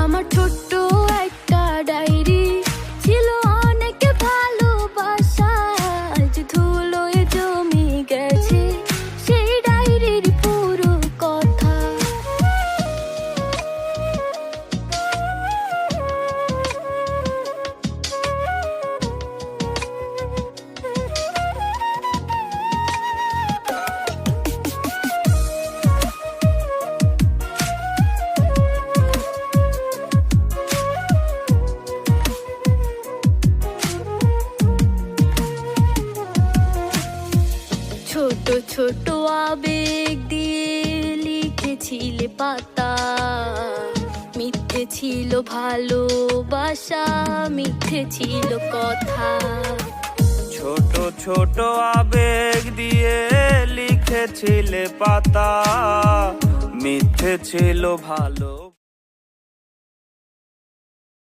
আমার ছোট্ট একটা ডায়েরি ছিল অনেক ভালোবাসা, আজ ধুলোয় জমে গেছে সেই ডায়েরির পুরো কথা। ছোট ছোট আবেগ দিয়ে লিখেছিলে পাতা, মিথ্যে ছিল ভালোবাসা, মিথ্যে ছিল কথা। ছোট ছোট আবেগ দিয়ে লিখেছিলে পাতা, মিথ্যে ছিল ভালো।